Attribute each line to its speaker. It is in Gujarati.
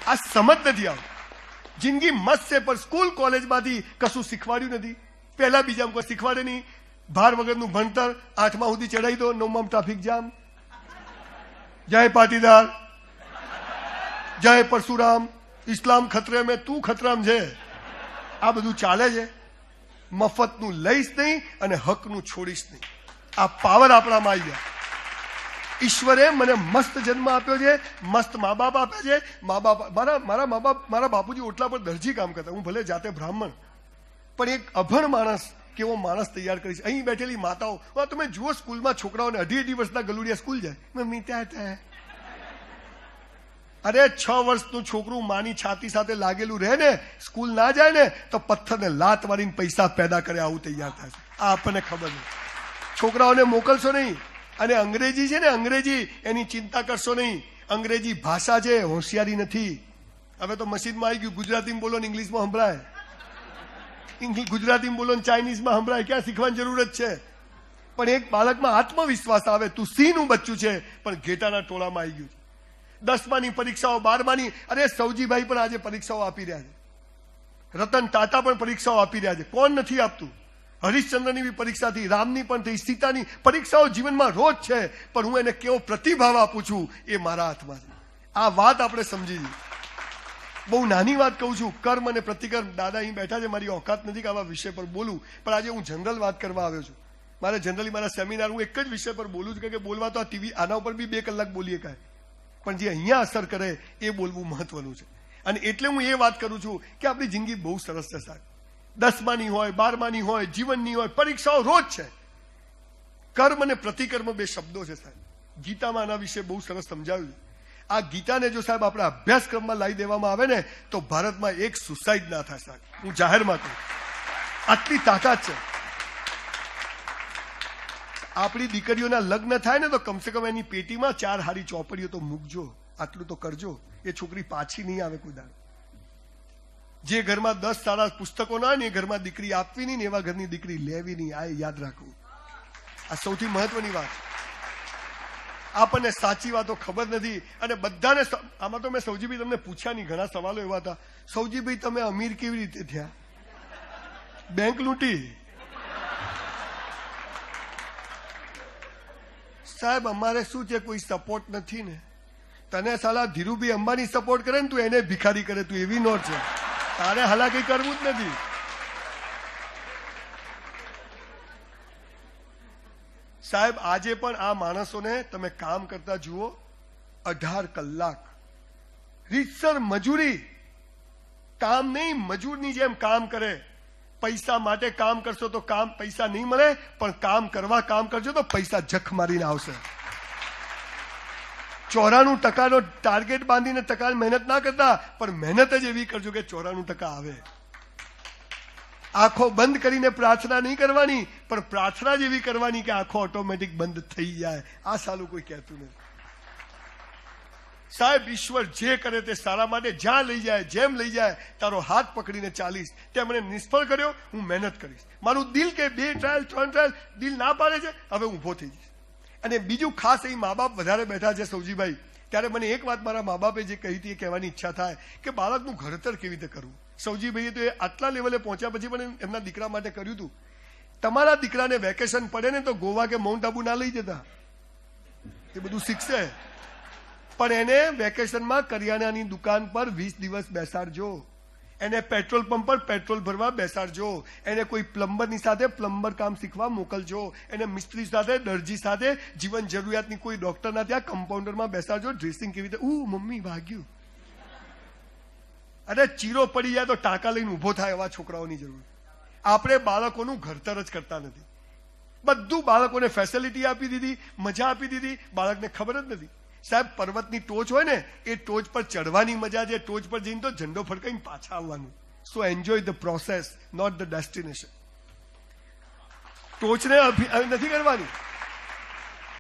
Speaker 1: આ સમજ નથી આવતી. જિંદગી મસ્ત છે, પણ સ્કૂલ કોલેજમાંથી કશું શીખવાડ્યું નથી. પહેલા બીજામાં કોઈ શીખવાડે નહીં. ભાર વગરનું ભણતર 8મા સુધી ચડાવી દો, 9માં ટ્રાફિક જામ. જય પાટીદાર, જય પરશુરામ, ઇસ્લામ ખતરે મેં તું ખતરામ છે. આ બધું ચાલે છે. મફતનું લઈશ નહીં અને હકનું છોડીશ નહીં. આ પાવર આપણામાં આવી ગયા. ઈશ્વરે મને મસ્ત જન્મ આપ્યો છે, મસ્ત મા બાપ આપ્યા છે. મા બાપ મારા મા બાપ, મારા બાપુજી ઓટલા પર દરજી કામ કરતા. હું ભલે જાતે બ્રાહ્મણ, પણ એક અભણ માણસ કેવો માણસ તૈયાર કરી છે. અહીં બેઠેલી માતાઓ, તમે જુઓ સ્કૂલમાં છોકરાઓને 18 વર્ષના ગલુડિયા સ્કૂલ જાય. મમ્મી ત્યાં અરે 6 વર્ષનું છોકરું માની છાતી સાથે લાગેલું રહે ને, સ્કૂલ ના જાય ને તો પથ્થરને લાત વાળીને પૈસા પેદા કરે આવું તૈયાર થાય છે. આ આપણને ખબર નહીં. છોકરાઓને મોકલશો નહીં. અને અંગ્રેજી છે ને, અંગ્રેજી એની ચિંતા કરશો નહીં. અંગ્રેજી ભાષા છે, હોશિયારી નથી. હવે તો મશીનમાં આવી ગયું. ગુજરાતીમાં બોલો ને ઇંગ્લિશમાં સંભળાય, ગુજરાતીમાં બોલો ને ચાઇનીઝમાં સંભળાય. ક્યાં શીખવાની જરૂર જ છે? પણ એક બાળકમાં આત્મવિશ્વાસ આવે. તું સિંહનું બચ્ચું છે, પણ ઘેટાના ટોળામાં આવી ગયું છે. 10માની પરીક્ષાઓ, 12માની, અરે સૌજીભાઈ પણ આજે પરીક્ષાઓ આપી રહ્યા છે. રતન ટાટા પણ પરીક્ષાઓ આપી રહ્યા છે. કોણ નથી આપતું? હરિશ્ચંદ્રની બી પરીક્ષા થઈ, રામની પણ થઈ, સીતાની પરીક્ષાઓ જીવનમાં રોજ છે. પણ હું એને કેવો પ્રતિભાવ આપું છું એ મારા હાથમાં છે. આ વાત આપણે સમજી લઈએ. બહુ નાની વાત કહું છું, કર્મ અને પ્રતિકર્મ. દાદા અહીં બેઠા છે, મારી ઓકાત નથી કે આવા વિષય પર બોલું, પણ આજે હું જનરલ વાત કરવા આવ્યો છું. મારે જનરલી મારા સેમિનાર હું એક જ વિષય પર બોલું છું, કે બોલવા તો આ ટીવી આના ઉપર બી 2 કલાક બોલીએ કાંઈ, પણ જે અહીંયા અસર કરે એ બોલવું મહત્વનું છે. અને એટલે હું એ વાત કરું છું કે આપણી જિંદગી બહુ સરસ છે સાહેબ. 10માની હોય, 12માની હોય, જીવનની હોય, પરીક્ષાઓ રોજ છે. કર્મ અને પ્રતિકર્મ 2 શબ્દો છે સાહેબ. ગીતામાં આના વિશે બહુ સરસ સમજાવ્યું છે. આ ગીતાને જો સાહેબ આપણા અભ્યાસક્રમમાં લાવી દેવામાં આવે ને તો ભારતમાં એક સુસાઇડ ના થાય સાહેબ. હું જાહેરમાં કહું, આટલી તાકાત છે. આપણી દીકરીઓના લગ્ન થાય ને તો કમસે કમ એની પેટીમાં 4 હારી ચોપડીઓ તો મૂકજો. આટલું તો કરજો. એ છોકરી પાછી નહીં આવે કોઈ દાડો. જે ઘરમાં 10 સારા પુસ્તકો ના હોય ને એ ઘરમાં દીકરી આપવી નહીં, ને એવા ઘરની દીકરી લેવી નહીં. આ યાદ રાખવું. આ સૌથી મહત્વની વાત. આપણને સાચી વાતો ખબર નથી. અને બધાને આમાં તો મેં સૌજીભાઈ તમને પૂછ્યા નહીં, ઘણા સવાલો એવા હતા. સૌજીભાઈ તમે અમીર કેવી રીતે થયા? બેંક લૂંટી? સાહેબ અમારે શું છે, કોઈ સપોર્ટ નથી ને. તને સાલા ધીરુભાઈ અંબાણી સપોર્ટ કરે ને તું એને ભિખારી કરે. તું એવી નોટ છે, તારે હાલાકી કરવું જ નથી. સાહેબ આજે પણ આ માણસોને તમે કામ કરતા જુઓ, 18 કલાક રીતસર મજૂરી. કામ નહીં, મજૂરની જેમ કામ કરે. પૈસા માટે કામ કરશો તો પૈસા નહીં મળે, પણ કામ કરવા કામ કરજો તો પૈસા જખ મારીને આવશે. 94% ટાર્ગેટ બાંધીને ટકા મહેનત ના કરતા, પણ મહેનત જ એવી કરજો કે 94% આવે. આંખો બંધ કરીને પ્રાર્થના નહીં કરવાની, પણ પ્રાર્થના જ એવી કરવાની કે આંખો ઓટોમેટિક બંધ થઈ જાય. આ સાલું કોઈ કહેતું નથી સાહેબ. ઈશ્વર જે કરે તે સારા માટે. જ્યાં લઈ જાય, જેમ લઈ જાય, તારો હાથ પકડીને ચાલીશ. તે મને નિષ્ફળ કર્યો, હું મહેનત કરીશ. મારું દિલ કે 2 ટ્રાયલ 3 ટ્રાયલ દિલ ના પાડે છે, હવે ઊભો થઈ જઈશ. અને બીજું ખાસ અહીં મા બાપ વધારે બેઠા છે સૌજીભાઈ, ત્યારે મને એક વાત મારા મા બાપે જે કહી હતી એ કહેવાની ઈચ્છા થાય કે બાળકનું ઘડતર કેવી રીતે કરવું. સૌજીભાઈએ તો એ આટલા લેવલે પહોંચ્યા પછી પણ એમના દીકરા માટે કર્યું હતું. તમારા દીકરાને વેકેશન પડે ને તો ગોવા કે માઉન્ટ આબુ ના લઈ જતા, એ બધું શીખશે. પણ એને વેકેશનમાં કરિયાણાની દુકાન પર 20 દિવસ બેસાડજો. એને પેટ્રોલ પંપ પર પેટ્રોલ ભરવા બેસાડજો. એને કોઈ પ્લમ્બરની સાથે પ્લમ્બર કામ શીખવા મોકલજો. એને મિસ્ત્રી સાથે, દરજી સાથે, જીવન જરૂરિયાતની કોઈ ડોક્ટરના ત્યાં કમ્પાઉન્ડરમાં બેસાડજો. ડ્રેસિંગ કેવી રીતે, મમ્મી વાગ્યું. અરે ચીરો પડી જાય તો ટાંકા લઈને ઉભો થાય એવા છોકરાઓની જરૂર. આપણે બાળકોનું ઘડતર જ કરતા નથી. બધું બાળકોને ફેસિલિટી આપી દીધી, મજા આપી દીધી, બાળકને ખબર જ નથી. સાહેબ પર્વતની ટોચ હોય ને એ ટોચ પર ચડવાની મજા છે. ટોચ પર જઈને તો ઝંડો ફડકાઈને પાછા આવવાનું. So enjoy the process, not the destination. ટોચને નથી કરવાની.